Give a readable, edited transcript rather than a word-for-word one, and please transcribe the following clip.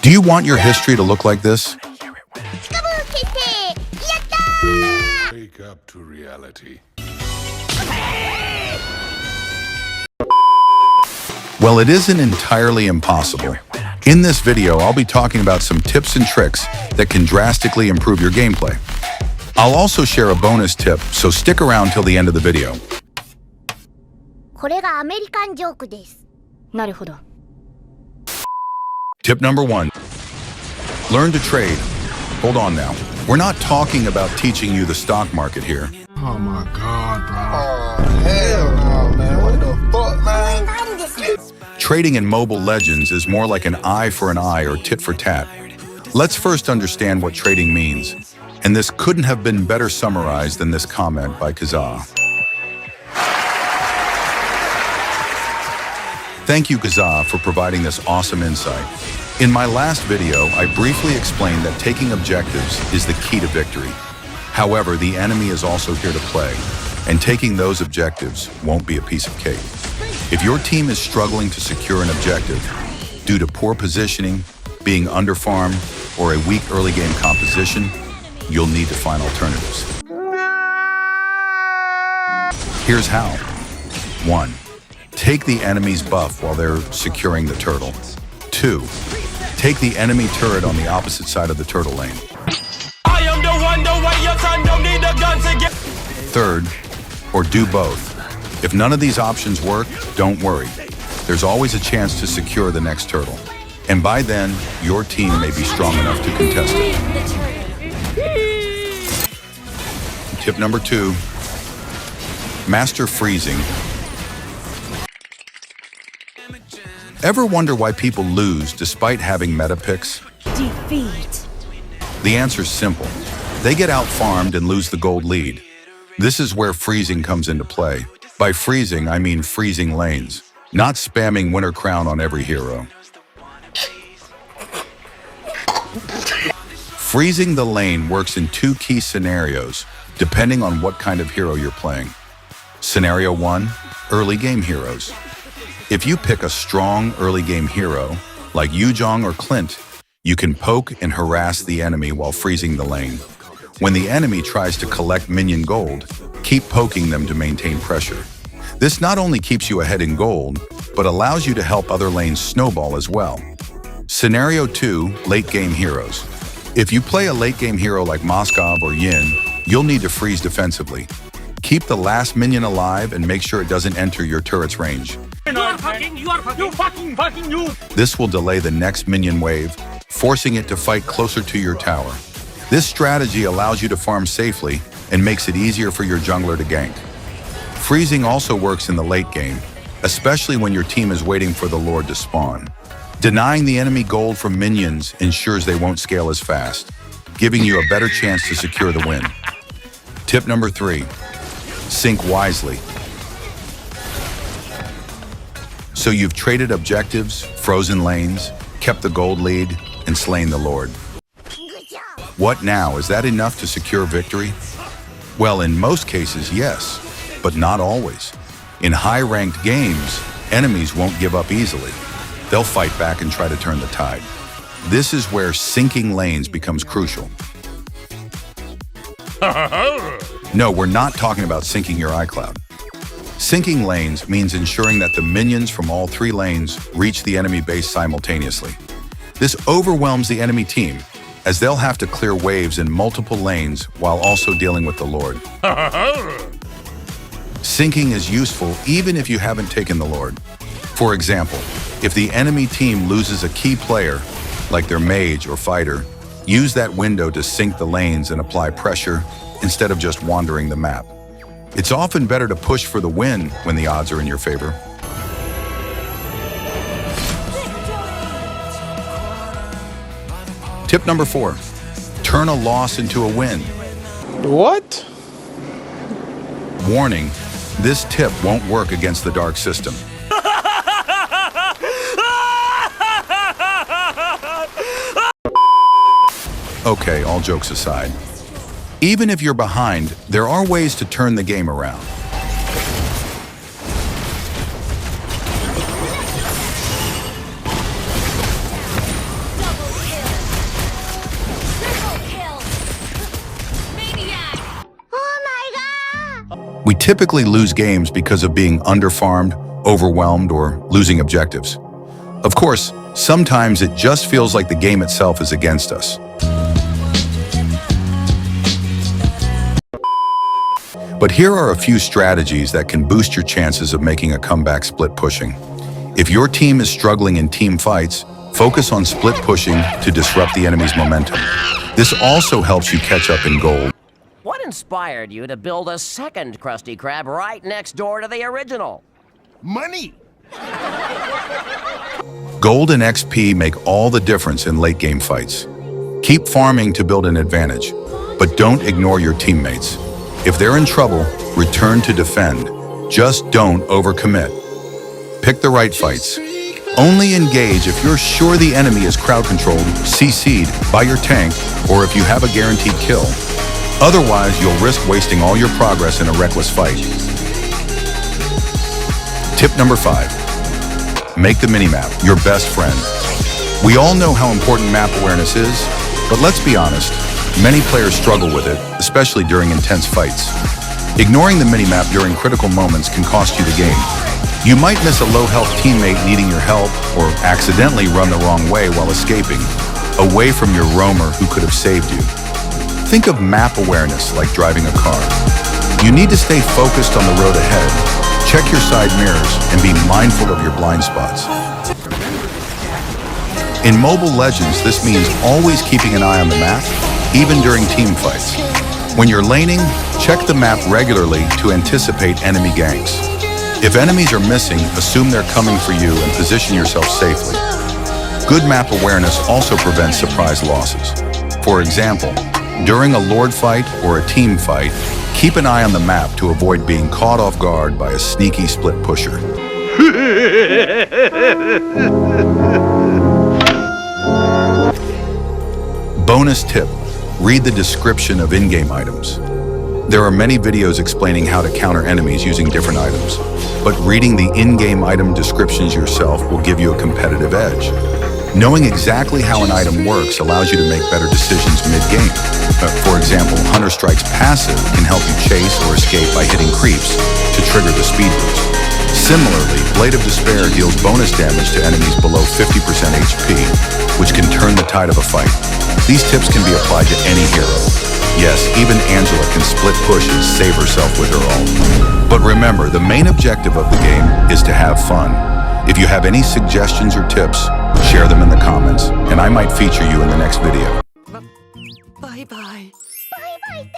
Do you want your history to look like this? Wake up to reality. Well, it isn't entirely impossible. In this video, I'll be talking about some tips and tricks that can drastically improve your gameplay. I'll also share a bonus tip, so stick around till the end of the video. これがアメリカンジョークです。なるほど。 Tip number 1. Learn to trade. Hold on now. We're not talking about teaching you the stock market here. Oh my god, bro. Oh, hell no, man. What the fuck, man? Trading in Mobile Legends is more like an eye for an eye or tit for tat. Let's first understand what trading means. And this couldn't have been better summarized than this comment by Kazaa. Thank you, Kazaa, for providing this awesome insight. In my last video, I briefly explained that taking objectives is the key to victory. However, the enemy is also here to play, and taking those objectives won't be a piece of cake. If your team is struggling to secure an objective due to poor positioning, being underfarmed, or a weak early game composition, you'll need to find alternatives. Here's how. 1. Take the enemy's buff while they're securing the turtle. 2. Take the enemy turret on the opposite side of the turtle lane. I am the one, the way your son don't need a gun to get. 3rd, or do both. If none of these options work, don't worry. There's always a chance to secure the next turtle. And by then, your team may be strong enough to contest it. Tip number 2. Master freezing. Ever wonder why people lose despite having meta picks? Defeat. The answer's simple. They get out-farmed and lose the gold lead. This is where freezing comes into play. By freezing, I mean freezing lanes, not spamming Winter Crown on every hero. Freezing the lane works in 2 key scenarios, depending on what kind of hero you're playing. Scenario 1, early game heroes. If you pick a strong early game hero, like Yuzhong or Clint, you can poke and harass the enemy while freezing the lane. When the enemy tries to collect minion gold, keep poking them to maintain pressure. This not only keeps you ahead in gold, but allows you to help other lanes snowball as well. Scenario 2, late game heroes. If you play a late game hero like Moskov or Yin, you'll need to freeze defensively. Keep the last minion alive and make sure it doesn't enter your turret's range. This will delay the next minion wave, forcing it to fight closer to your tower. This strategy allows you to farm safely and makes it easier for your jungler to gank. Freezing also works in the late game, especially when your team is waiting for the Lord to spawn. Denying the enemy gold from minions ensures they won't scale as fast, giving you a better chance to secure the win. Tip number 3. Sync wisely. So you've traded objectives, frozen lanes, kept the gold lead, and slain the Lord. What now? Is that enough to secure victory? Well, in most cases, yes, but not always. In high-ranked games, enemies won't give up easily. They'll fight back and try to turn the tide. This is where syncing lanes becomes crucial. No, we're not talking about syncing your iCloud. Syncing lanes means ensuring that the minions from all 3 lanes reach the enemy base simultaneously. This overwhelms the enemy team, as they'll have to clear waves in multiple lanes while also dealing with the Lord. Syncing is useful even if you haven't taken the Lord. For example, if the enemy team loses a key player, like their mage or fighter, use that window to sync the lanes and apply pressure instead of just wandering the map. It's often better to push for the win when the odds are in your favor. Tip number 4. Turn a loss into a win. What? Warning, this tip won't work against the dark system. Okay, all jokes aside. Even if you're behind, there are ways to turn the game around. We typically lose games because of being underfarmed, overwhelmed, or losing objectives. Of course, sometimes it just feels like the game itself is against us. But here are a few strategies that can boost your chances of making a comeback split pushing. If your team is struggling in team fights, focus on split pushing to disrupt the enemy's momentum. This also helps you catch up in gold. What inspired you to build a second Krusty Krab right next door to the original? Money. Gold and XP make all the difference in late game fights. Keep farming to build an advantage, but don't ignore your teammates. If they're in trouble, return to defend. Just don't overcommit. Pick the right fights. Only engage if you're sure the enemy is crowd-controlled, CC'd by your tank, or if you have a guaranteed kill. Otherwise, you'll risk wasting all your progress in a reckless fight. Tip number 5. Make the minimap your best friend. We all know how important map awareness is, but let's be honest, many players struggle with it, especially during intense fights. Ignoring the minimap during critical moments can cost you the game. You might miss a low-health teammate needing your help, or accidentally run the wrong way while escaping, away from your roamer who could have saved you. Think of map awareness like driving a car. You need to stay focused on the road ahead, check your side mirrors, and be mindful of your blind spots. In Mobile Legends, this means always keeping an eye on the map, even during team fights. When you're laning, check the map regularly to anticipate enemy ganks. If enemies are missing, assume they're coming for you and position yourself safely. Good map awareness also prevents surprise losses. For example, during a Lord fight or a team fight, keep an eye on the map to avoid being caught off guard by a sneaky split pusher. Bonus tip, read the description of in-game items. There are many videos explaining how to counter enemies using different items, but reading the in-game item descriptions yourself will give you a competitive edge. Knowing exactly how an item works allows you to make better decisions mid-game. For example, Hunter Strike's passive can help you chase or escape by hitting creeps to trigger the speed boost. Similarly, Blade of Despair deals bonus damage to enemies below 50% HP, which can turn the tide of a fight. These tips can be applied to any hero. Yes, even Angela can split push and save herself with her ult. But remember, the main objective of the game is to have fun. If you have any suggestions or tips, share them in the comments, and I might feature you in the next video. Bye-bye. Bye bye,